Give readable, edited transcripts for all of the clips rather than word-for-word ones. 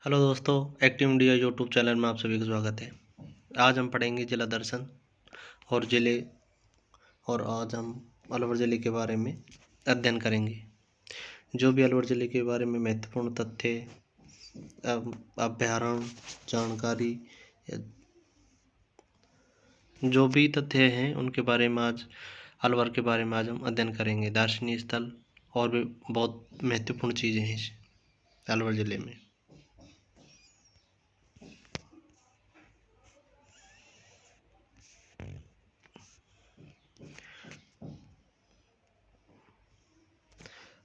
Hello दोस्तों, active India YouTube channel में आप सभी का स्वागत है। आज हम पढ़ेंगे जिला दर्शन और आज हम अलवर ज़िले के बारे में अध्ययन करेंगे। जो भी अलवर ज़िले के बारे में महत्वपूर्ण तथ्य, अभ्यारण्य जानकारी, जो भी तथ्य हैं उनके बारे में आज अलवर के बारे में आज हम अध्ययन करेंगे। दार्शनिक स्थल और भी बहुत महत्वपूर्ण चीज़ें हैं इस अलवर ज़िले में।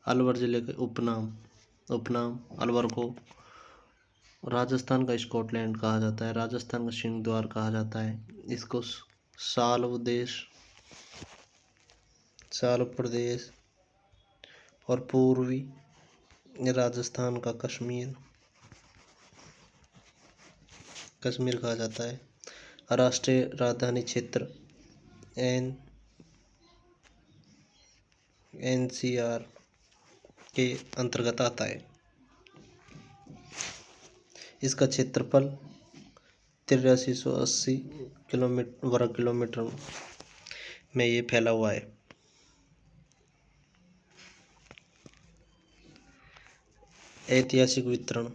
अलवर ज़िले के उपनाम अलवर को राजस्थान का स्कॉटलैंड कहा जाता है, राजस्थान का सिंह द्वार कहा जाता है। इसको साल प्रदेश और पूर्वी राजस्थान का कश्मीर कहा जाता है। राष्ट्रीय राजधानी क्षेत्र NCR के अंतर्गत आता है। इसका क्षेत्रफल 8380 वर्ग किलोमीटर में ये फैला हुआ है। ऐतिहासिक विवरण।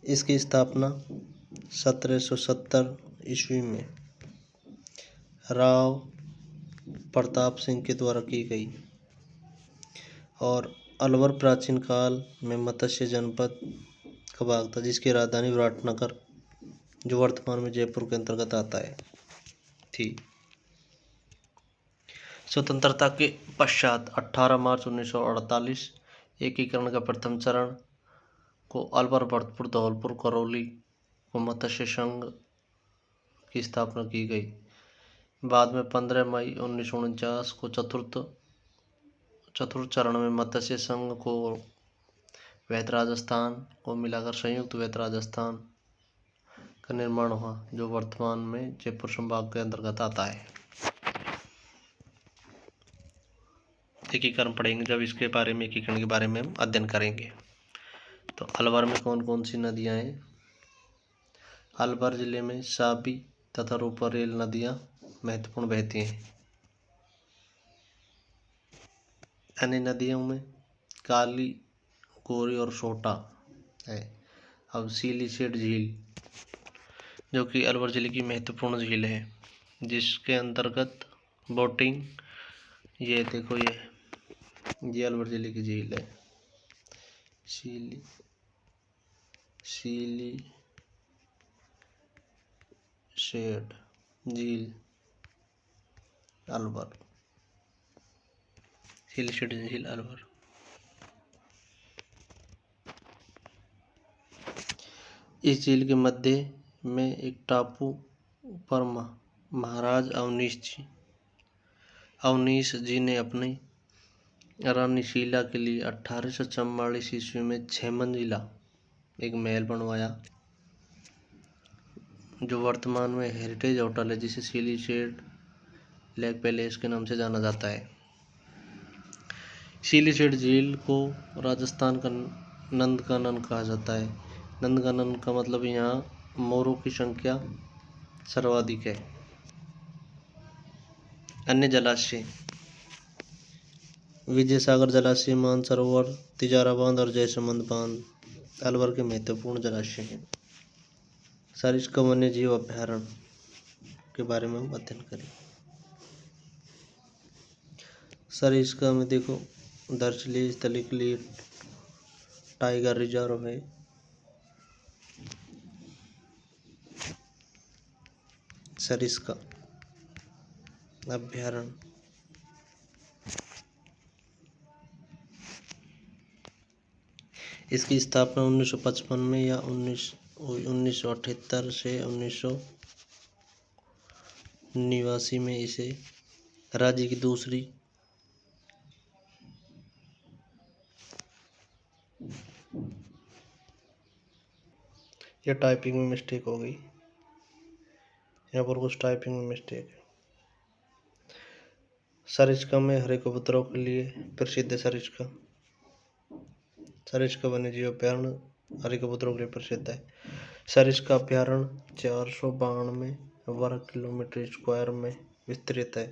इसकी स्थापना 1770 ईस्वी में राव प्रताप सिंह के द्वारा की गई और अलवर प्राचीन काल में मत्स्य जनपद का भाग था, जिसकी राजधानी विराटनगर, जो वर्तमान में जयपुर के अंतर्गत आता है, थी। स्वतंत्रता के पश्चात 18 मार्च 1948 एकीकरण का प्रथम चरण को अलवर, भरतपुर, धौलपुर, करौली को मत्स्य संघ की स्थापना की गई। बाद में 15 मई 1949 को चतुर्थ चरण में मत्स्य संघ को वैध राजस्थान को मिलाकर संयुक्त वैध राजस्थान का निर्माण हुआ, जो वर्तमान में जयपुर संभाग के अंतर्गत आता है। एकीकरण पढ़ेंगे जब इसके बारे में, एकीकरण के बारे में हम अध्ययन करेंगे। तो अलवर में कौन कौन सी नदियां हैं? अलवर जिले में साबी तथा रूपरेल नदियां महत्वपूर्ण बहती हैं। अन्य नदियों में काली, गोरी और सोटा है। अब सिलीसेट झील, जो कि अलवर जिले की महत्वपूर्ण झील है, जिसके अंतर्गत बोटिंग, ये देखो, ये अलवर जिले की झील है, सिलीसेट झील अलवर, सिलीसेट झील अलवर। इस झील के मध्य में एक टापू पर महाराज अवनीश जी ने अपनी रानी शीला के लिए 1844 ईस्वी में 6 मंजिला एक महल बनवाया, जो वर्तमान में हेरिटेज होटल है, जिसे सिलीसेट लेक पैलेस के नाम से जाना जाता है। सिलीसेट झील को राजस्थान का नंदकानन कहा जाता है। नंदकानन का मतलब यहाँ मोरों की संख्या सर्वाधिक है। अन्य जलाशय विजय सागर जलाशय, मानसरोवर, तिजारा बांध और जयसमंद बांध अलवर के महत्वपूर्ण जलाशय हैं। सरिस्का वन्य जीव अभ्यारण्य के बारे में हम अध्ययन करें। सरिस्का में देखो, दर्शलीज, तलिकलीट, टाइगर रिजर्व है। सरिस्का अभ्यारण्य इसकी स्थापना 1955 में या 1978 से 1989 में इसे राज्य की दूसरी या टाइपिंग में मिस्टेक हो गई, यहाँ पर कुछ टाइपिंग में मिस्टेक है। सरिस्का में हरे कबूतरों के लिए प्रसिद्ध है। सरिस्का वन्यजीव अभ्यारण्य हरे कबूतरों के लिए प्रसिद्ध है। सरिस्का अभयारण्य 492 वर्ग किलोमीटर स्क्वायर में विस्तृत है।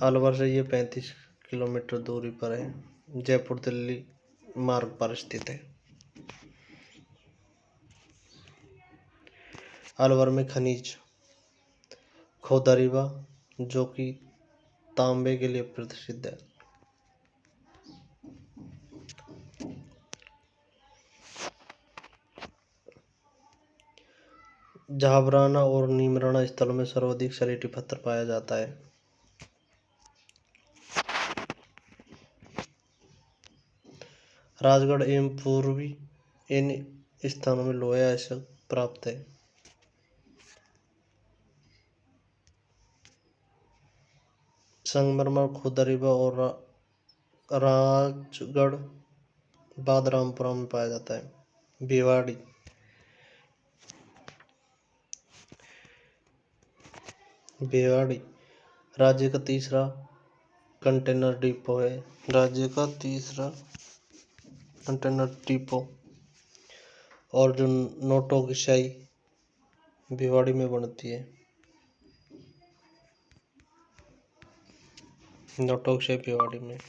अलवर से ये 35 किलोमीटर दूरी पर है। जयपुर दिल्ली मार्ग पर स्थित है। अलवर में खनिज खोदरीबा जो कि तांबे के लिए प्रसिद्ध है। झाबराना और नीमराना स्थलों में सर्वाधिक सलेटी पत्थर पाया जाता है। राजगढ़ एवं पूर्वी इन स्थानों में लोहा ऐसा प्राप्त है। संगमरमर खोदरीबा और राजगढ़ बादरामपुरा में पाया जाता है। भिवाड़ी भिवाड़ी राज्य का तीसरा कंटेनर डिपो है। राज्य का तीसरा कंटेनर डिपो और जो नोटों की स्याही भिवाड़ी में बनती है। नोटों की स्याही भिवाड़ी में।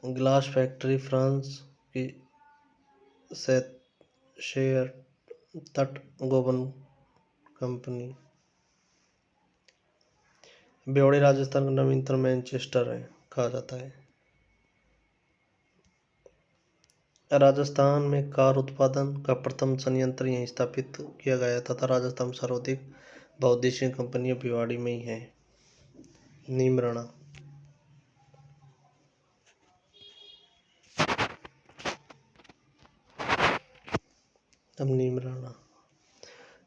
ग्लास फैक्ट्री फ्रांस की शेयर तट गोबन कंपनी। भिवाड़ी राजस्थान का नवीनतम मैनचेस्टर है कहा जाता है। राजस्थान में कार उत्पादन का प्रथम संयंत्र यहीं स्थापित किया गया तथा राजस्थान में सर्वाधिक बहुउद्देशीय कंपनियां भिवाड़ी में ही हैं। नीमराना अब नीमराना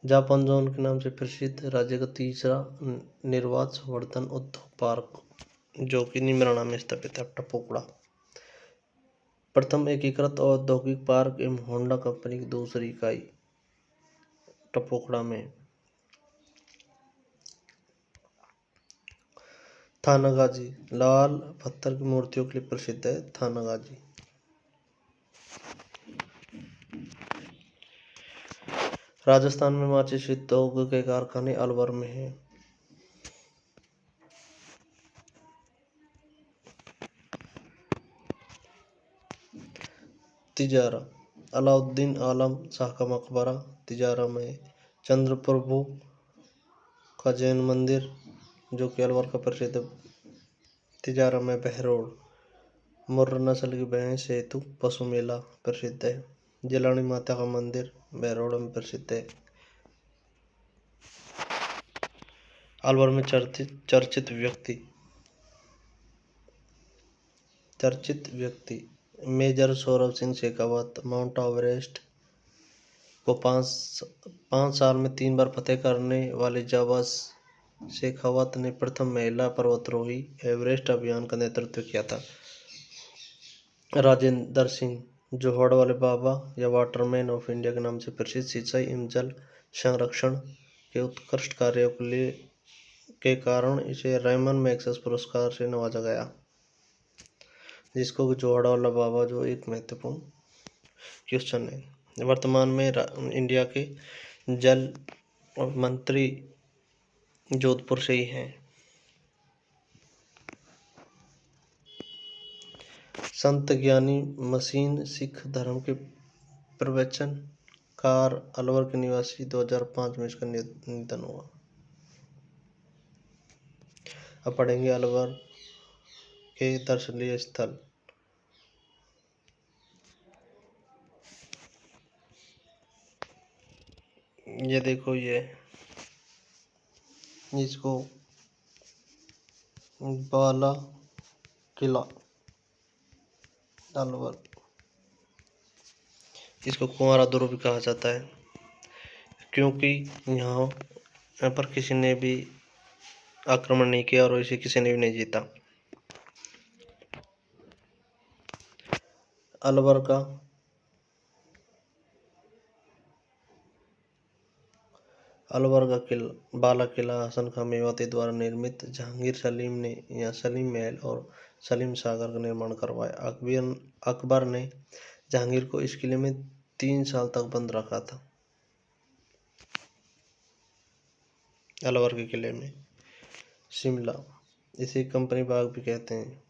जापान जोन के नाम से प्रसिद्ध राज्य का तीसरा निर्वात संवर्धन उद्योग पार्क जो कि नीमराना में स्थापित है। टपोकड़ा प्रथम एकीकृत औद्योगिक पार्क एवं होंडा कंपनी की दूसरी इकाई टपोकड़ा में। थानागाजी लाल पत्थर की मूर्तियों के लिए प्रसिद्ध है। थानागाजी राजस्थान में माचिस उद्योग के कारखाने अलवर में हैं। तिजारा अलाउद्दीन आलम शाह का मकबरा तिजारा में। चंद्रप्रभु का जैन मंदिर जो कि अलवर का प्रसिद्ध तिजारा में। बहरोड मुर्र नस्ल की भैंस हेतु पशु मेला प्रसिद्ध है। जिलानी माता का मंदिर बहरोड में प्रसिद्ध है। अलवर में चर्चित व्यक्ति major Saurabh Singh Shekhawat mount Everest को 5 साल में 3 बार फतेह करने वाले जाबाज शेखावत ने प्रथम महिला पर्वतारोही एवरेस्ट अभियान का नेतृत्व किया था। राजेंद्र सिंह जोहड़ वाले बाबा या वाटरमैन ऑफ इंडिया के नाम से प्रसिद्ध सिंचाई एवं जल संरक्षण के उत्कृष्ट कार्यों के कारण इसे रेमन मैग्सेसे पुरस्कार से नवाजा गया, जिसको जोहड़ वाला बाबा जो एक महत्वपूर्ण क्वेश्चन है। वर्तमान में इंडिया के जल मंत्री जोधपुर से ही हैं। संत ज्ञानी मसीन सिख धर्म के प्रवचनकार अलवर के निवासी 2005 में इसका निधन हुआ। अब पढ़ेंगे अलवर के दर्शनीय स्थल। ये देखो ये इसको बाला किला अलवर, इसको कुंवारा दुर्ग भी कहा जाता है क्योंकि यहाँ पर किसी ने भी आक्रमण नहीं किया और इसे किसी ने भी नहीं जीता। अलवर का अलवर का किला, बाला किला हसन खां मेवाती द्वारा निर्मित। जहांगीर सलीम ने यहाँ सलीम महल और सलीम सागर का निर्माण करवाया। अकबर ने जहांगीर को इस किले में 3 साल तक बंद रखा था, अलवर के किले में। शिमला, इसे कंपनी बाग भी कहते हैं,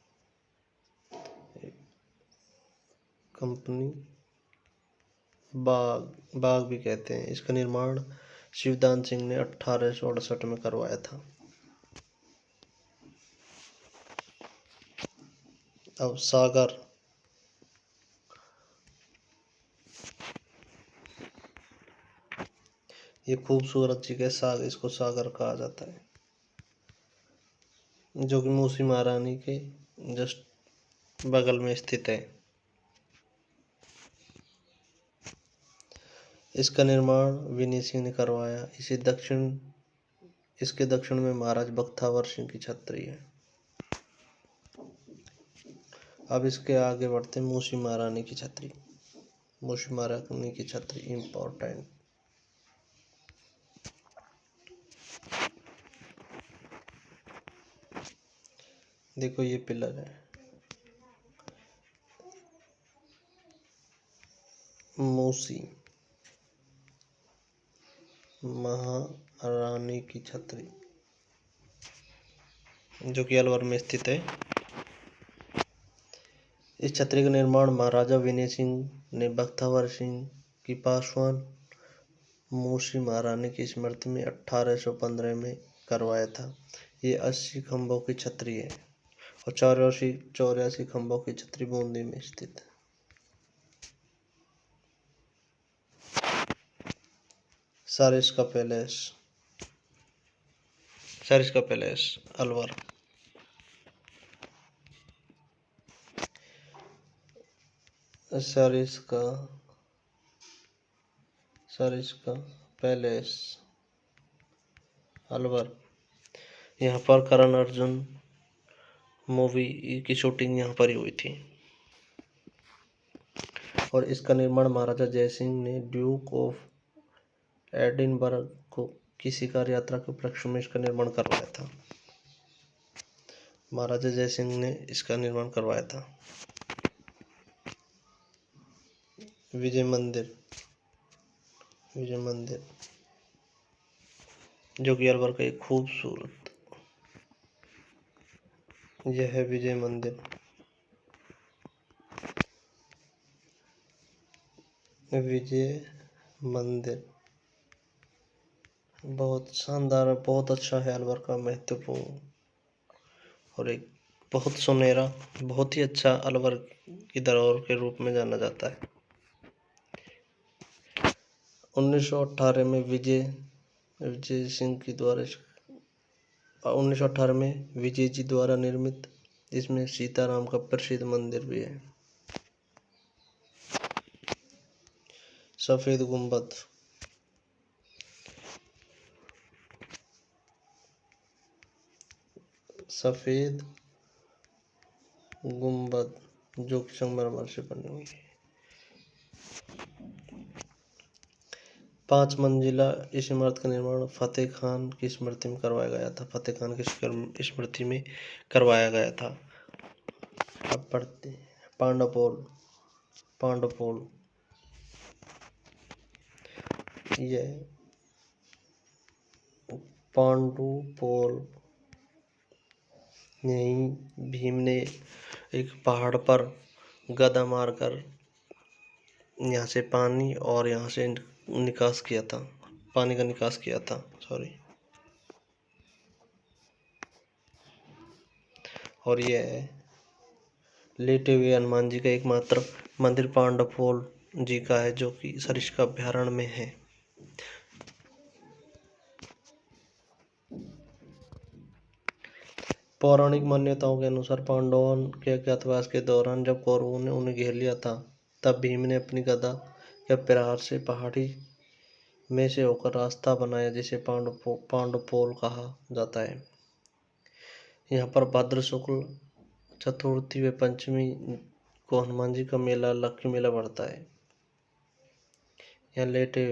कंपनी बाग भी कहते हैं। इसका निर्माण शिवदान सिंह ने 1868 में करवाया था। अब सागर, ये खूबसूरत जगह सागर, इसको सागर कहा जाता है, जो कि मूसी महारानी के जस्ट बगल में स्थित है। इसका निर्माण विनय सिंह ने करवाया। इसके दक्षिण में महाराज बख्तावर सिंह की छतरी है। अब इसके आगे बढ़ते हैं। मूसी महारानी की छतरी, मूसी महारानी की छतरी इम्पोर्टेंट। देखो ये पिलर है, मूसी महारानी की छतरी, जो कि अलवर में स्थित है। इस छतरी का निर्माण महाराजा विनय सिंह ने बख्तावर सिंह की पासवान मूसी महारानी की स्मृति में 1815 में करवाया था। ये 80 खंभों की छतरी है और 84 खंभों की छतरी बूंदी में स्थित है। सारिस्का पैलेस अलवर। सारिस्का पैलेस अलवर। यहाँ पर करण अर्जुन मूवी की शूटिंग यहाँ पर ही हुई थी। और इसका निर्माण महाराजा जयसिंह ने ड्यूक ऑफ एडिनबर्ग को की शिकार यात्रा के उपलक्ष्य में इसका निर्माण करवाया था। महाराजा जयसिंह ने इसका निर्माण करवाया था। विजय मंदिर जो कि अलवर का एक खूबसूरत, यह है विजय मंदिर। बहुत शानदार, बहुत अच्छा है, अलवर का महत्वपूर्ण और एक बहुत सुनहरा, बहुत ही अच्छा अलवर की धरोहर के रूप में जाना जाता है। 1918 में विजय जी द्वारा निर्मित, इसमें सीताराम का प्रसिद्ध मंदिर भी है। सफेद गुंबद, जो कि संगमरमर से बनी हुई है। 5 मंजिला इस इमारत का निर्माण फतेह खान की स्मृति में करवाया गया था। अब पढ़ते हैं पांडवपोल। यह पांडुपोल, यहीं भीम ने एक पहाड़ पर गदा मारकर यहाँ से पानी और यहाँ से निकास किया था, पानी का निकास किया था, और यह लेटे हुए हनुमान जी का एकमात्र मंदिर पांडवपोल जी का है, जो कि सरिस्का अभयारण्य में है। पौराणिक मान्यताओं के अनुसार पांडवों के अज्ञातवास के दौरान जब कौरवों ने उन्हें घेर लिया था, तब भीम ने अपनी गदा के प्रहार से पहाड़ी में से होकर रास्ता बनाया, जिसे पांडवपोल कहा जाता है। यहाँ पर भाद्र शुक्ल चतुर्थी व पंचमी को हनुमान जी का मेला, लक्की मेला बढ़ता है। यहाँ लेटे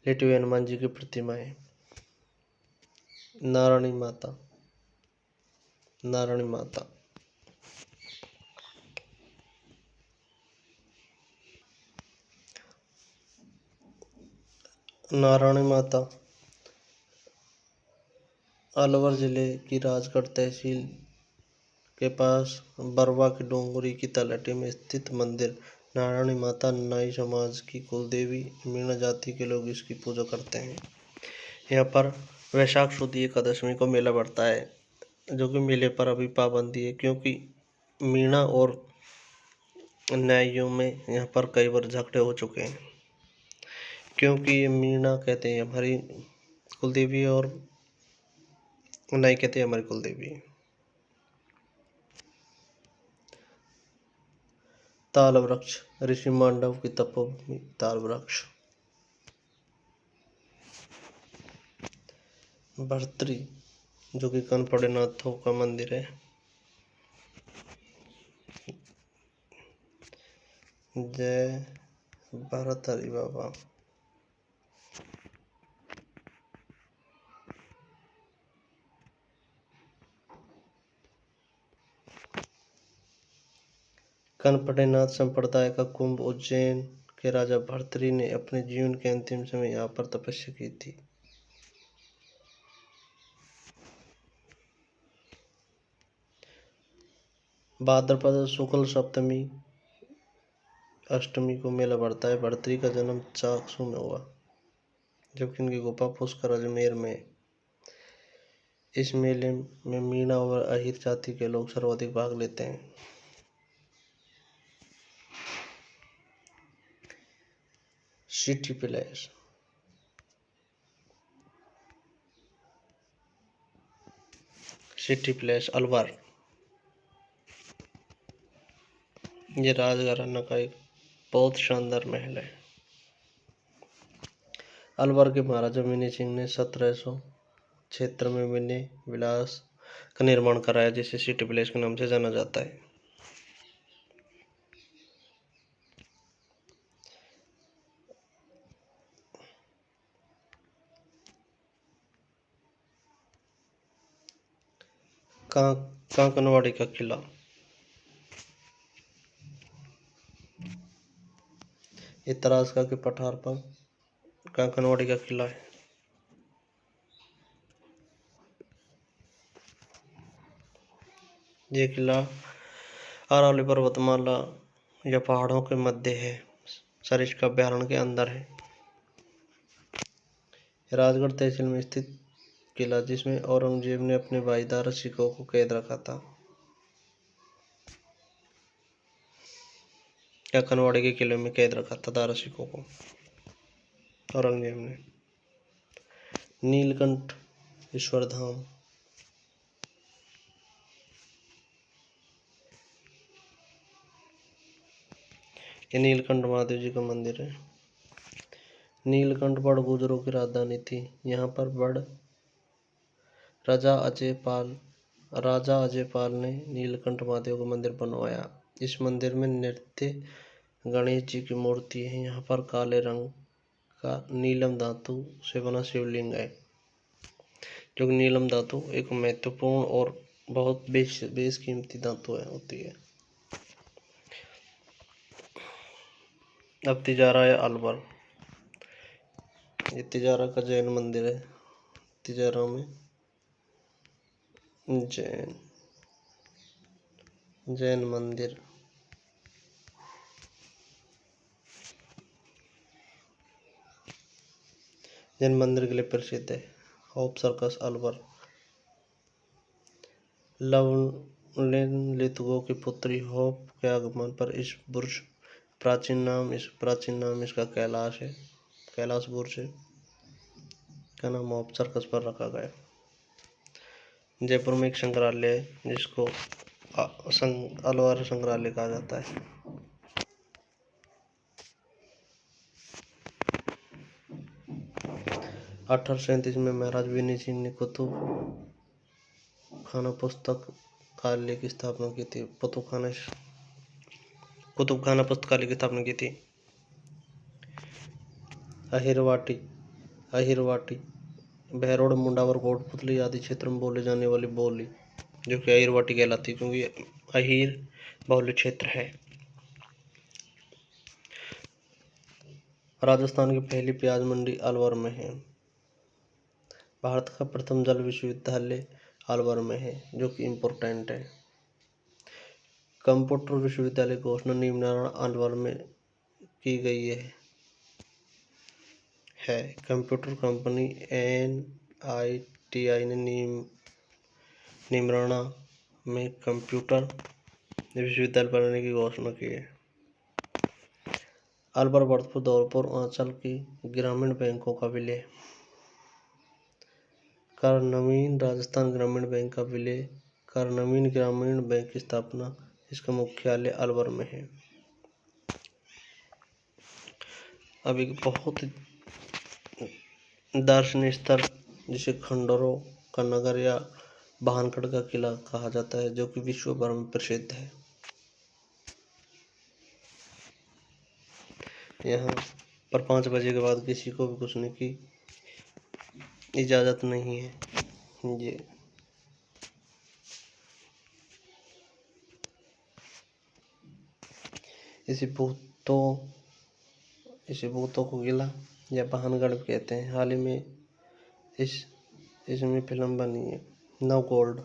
हुए हनुमान जी की प्रतिमा है। नारायणी माता, नारायणी माता, नारायणी माता अलवर जिले की राजगढ़ तहसील के पास बरवा की डोंगरी की तलहटी में स्थित मंदिर। नारायणी माता नाई समाज की कुलदेवी, मीणा जाति के लोग इसकी पूजा करते हैं। यहाँ पर वैशाख शुद्ध एकादशी को मेला बढ़ता है, जो कि मेले पर अभी पाबंदी है, क्योंकि मीणा और नाइयों में यहाँ पर कई बार झगड़े हो चुके हैं। क्योंकि ये मीणा कहते हैं हमारी कुलदेवी और नाई कहते हैं हमारी कुलदेवी। ताल वृक्ष, ऋषि मांडव की तपोभूमि ताल वृक्ष। भर्तरी, जो कि कनपड़ेनाथों का मंदिर है। जय भरतहरि बाबा। कनपड़ेनाथ संप्रदाय का कुंभ उज्जैन के राजा भर्तरी ने अपने जीवन के अंतिम समय यहाँ पर तपस्या की थी। भाद्रपद शुक्ल सप्तमी अष्टमी को मेला बढ़ता है। भर्तरी का जन्म चाकसू में हुआ, जबकि इनकी गुफा पुष्कर अजमेर में। इस मेले में मीणा और अहिर जाति के लोग सर्वाधिक भाग लेते हैं। City palace, city palace Alwar, ये राजघराना का एक बहुत शानदार महल है। अलवर के महाराजा विनय सिंह ने 1700 क्षेत्र में विनय विलास का निर्माण कराया, जिसे सिटी पैलेस के नाम से जाना जाता है। कांकनवाड़ी का किला, ये तरासका के पठार पर कांकनवाड़ी का किला है। ये किला अरावली पर्वतमाला या पहाड़ों के मध्य है, सरिस्का अभयारण्य के अंदर है। राजगढ़ तहसील में स्थित किला, जिसमें औरंगजेब ने अपने भाई दारा शिकोह को कैद रखा था। कांकनवाड़ी के किले में कैद रखा था दारा शिकोह को औरंगजेब ने। नीलकंठ ईश्वर धाम, ये नीलकंठ महादेव जी का मंदिर है। नीलकंठ बड़ गुजरों की राजधानी थी। यहाँ पर राजा अजयपाल ने नीलकंठ महादेव का मंदिर बनवाया। इस मंदिर में नृत्य गणेश जी की मूर्ति है। यहाँ पर काले रंग का नीलम धातु से बना शिवलिंग है, जो कि नीलम धातु एक महत्वपूर्ण और बहुत बेशकीमती धातु होती है। अब तिजारा है अलवर, ये तिजारा का जैन मंदिर है। तिजारा में जैन मंदिर। जैन मंदिर के लिए प्रसिद्ध है। Hope circus Alwar. लवलिन की पुत्री होप के आगमन पर इस बुर्ज प्राचीन नाम इसका कैलाश है, कैलाश बुर्ज है, का नाम होप सर्कस पर रखा गया। जयपुर में एक संग्रहालय है, जिसको अलवर संग्रहालय कहा जाता है। 1837 में महाराज विनय सिंह ने कुतुब खाना पुस्तकालय की स्थापना की थी। कुतुब खाना पुस्तकालय की स्थापना की थी। अहिरवाटी बहरोड, मुंडावर, कोटपुतली आदि क्षेत्र में बोले जाने वाली बोली, जो कि अहिरवाटी कहलाती है, क्योंकि अहिर बहुल्य क्षेत्र है। राजस्थान की पहली प्याज मंडी अलवर में है। भारत का प्रथम जल विश्वविद्यालय अलवर में है, जो कि इम्पोर्टेंट है। कंप्यूटर विश्वविद्यालय की घोषणा नीमनारायण अलवर में की गई है। कंप्यूटर कंपनी NITI ने नीमराणा में कंप्यूटर विश्वविद्यालय बनाने की घोषणा की है। अलवर, भरतपुर, धौलपुर अंचल की ग्रामीण बैंकों का विलय। करनवीन राजस्थान ग्रामीण बैंक का विलय। करनवीन ग्रामीण बैंक की स्थापना, इसका मुख्यालय अलवर में है। अब एक बहुत दार्शनिक स्थल जिसे खंडरों का नगर या भानगढ़ का किला कहा जाता है, जो कि विश्व भर में प्रसिद्ध है। यहाँ पर 5 बजे के बाद किसी को भी घुसने की इजाज़त नहीं है। ये इसे भूतों को किला या भानगढ़ भी कहते हैं। हाल ही में इसमें फिल्म बनी है नव गोल्ड।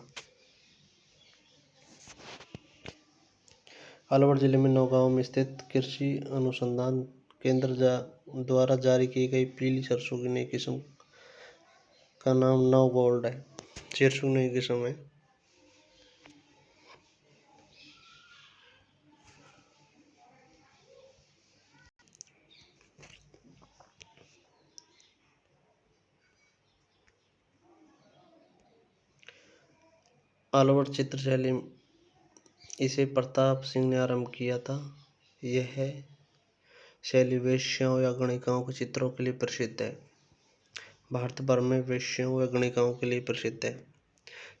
अलवर जिले में नौगांव में स्थित कृषि अनुसंधान केंद्र द्वारा जारी की गई पीली सरसों की नई किस्म का नाम नव गोल्ड है। सरसों नई किस्म है। अलवर चित्रशैली, इसे प्रताप सिंह ने आरंभ किया था। यह शैली वेश्याओं या गणिकाओं के चित्रों के लिए प्रसिद्ध है। भारत भर में वेश्याओं या गणिकाओं के लिए प्रसिद्ध है।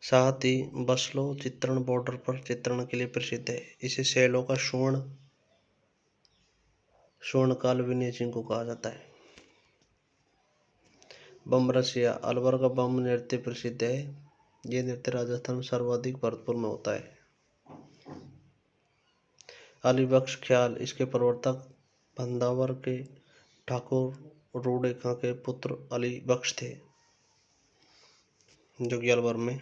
साथ ही बसलो चित्रण बॉर्डर पर चित्रण के लिए प्रसिद्ध है। इसे शैलों का स्वर्णकाल विनेशिंग को कहा जाता है। बम रसिया, अलवर का बम नृत्य प्रसिद्ध है। यह नृत्य राजस्थान में सर्वाधिक भरतपुर में होता है। अली बख्श ख्याल, इसके प्रवर्तक भंदावर के ठाकुर रूड़े खां के पुत्र अली बख्श थे, जो कि अलवर में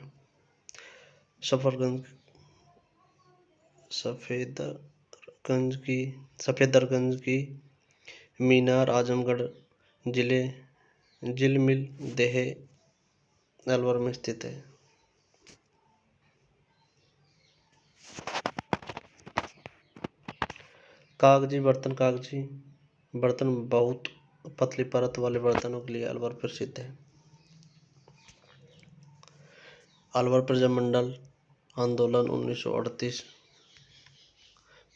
सफेदरगंज की मीनार आजमगढ़ जिलमिल देह अलवर में स्थित है। कागजी बर्तन बहुत पतली परत वाले बर्तनों के लिए अलवर प्रसिद्ध है। अलवर प्रजामंडल आंदोलन 1938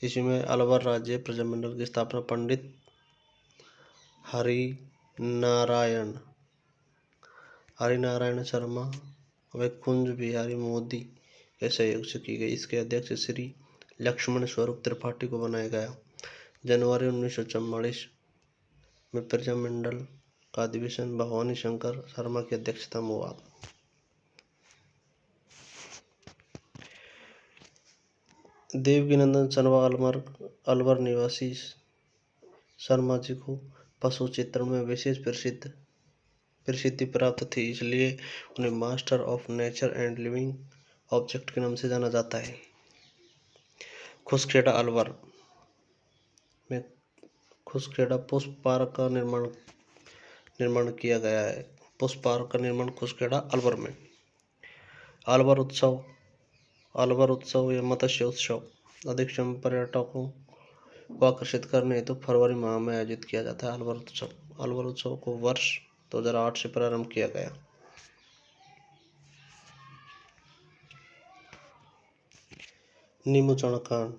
ईस्वी में अलवर राज्य प्रजामंडल की स्थापना पंडित हरिनारायण शर्मा व कुंज बिहारी मोदी के सहयोग से की गई। इसके अध्यक्ष श्री लक्ष्मण स्वरूप त्रिपाठी को बनाया गया। जनवरी 1944 में प्रजामंडल का अधिवेशन भवानी शंकर शर्मा की अध्यक्षता में हुआ। देवकीनंदन शर्मा अलवर निवासी शर्मा जी को पशु चित्रण में विशेष प्रसिद्धि प्राप्त थी, इसलिए उन्हें master of nature and living object के नाम से जाना जाता है। खुसखेड़ा, अलवर में खुसखेड़ा पुष्प पार्क का निर्माण किया गया है। पुष्प पार्क का निर्माण खुसखेड़ा अलवर में। अलवर उत्सव या मत्स्य उत्सव अधिकतम पर्यटकों को आकर्षित करने हेतु फरवरी माह में आयोजित किया जाता है। अलवर उत्सव को वर्ष 2008 से प्रारंभ किया गया। नीमूचना कांड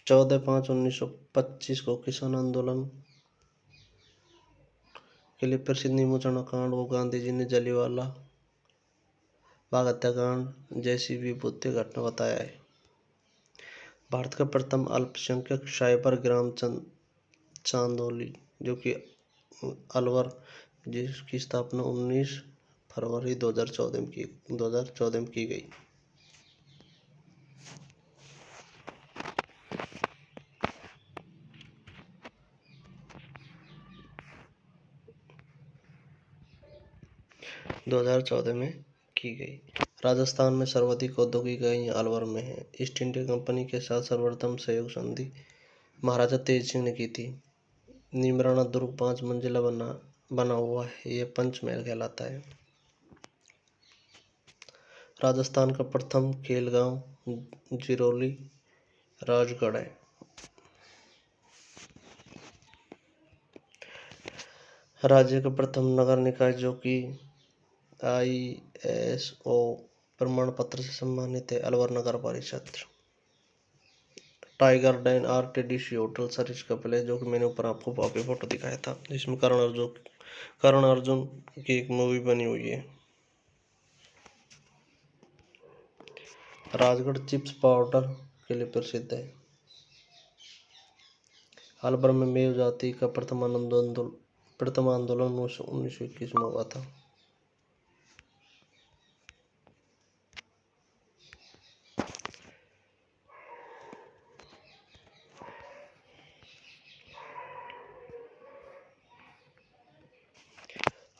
14/5/1925 को किसान आंदोलन के लिए प्रसिद्ध नीमूचना कांड को गांधी जी ने जलियांवाला बाग हत्याकांड जैसी विभत्स्य घटना बताया है। भारत का प्रथम अल्पसंख्यक साइबर ग्राम चांदौली, जो कि अलवर, जिसकी स्थापना 19 फरवरी 2014 में की गई। राजस्थान में सर्वाधिक औद्योगिक इकाइयां अलवर में हैं। ईस्ट इंडिया कंपनी के साथ सर्वप्रथम सहयोग संधि महाराजा तेज सिंह ने की थी। नीमराना दुर्ग 5 मंजिला बना हुआ है। यह पंचमहल कहलाता है। राजस्थान का प्रथम खेल गांव जिरोली राजगढ़ है। राज्य का प्रथम नगर निकाय जो कि ISO प्रमाण पत्र से सम्मानित है, अलवर नगर परिषद। टाइगर डेन RTDC होटल सरिस कपिल है, जो कि मैंने ऊपर आपको कॉपी फोटो दिखाया था, जिसमें करण अर्जुन की एक मूवी बनी हुई है। राजगढ़ चिप्स पाउडर के लिए प्रसिद्ध है। अलवर में मेव जाति का प्रथम आंदोलन 1921 में हुआ था।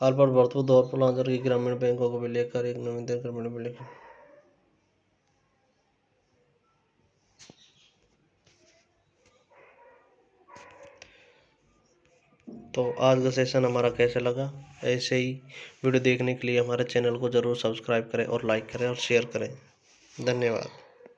अलवर भरतपुर और पुलांचल की ग्रामीण बैंकों को विलय कर एक नवीनतम ग्रामीण बैंक। तो आज का सेशन हमारा कैसा लगा? ऐसे ही वीडियो देखने के लिए हमारे चैनल को ज़रूर सब्सक्राइब करें और लाइक करें और शेयर करें। धन्यवाद।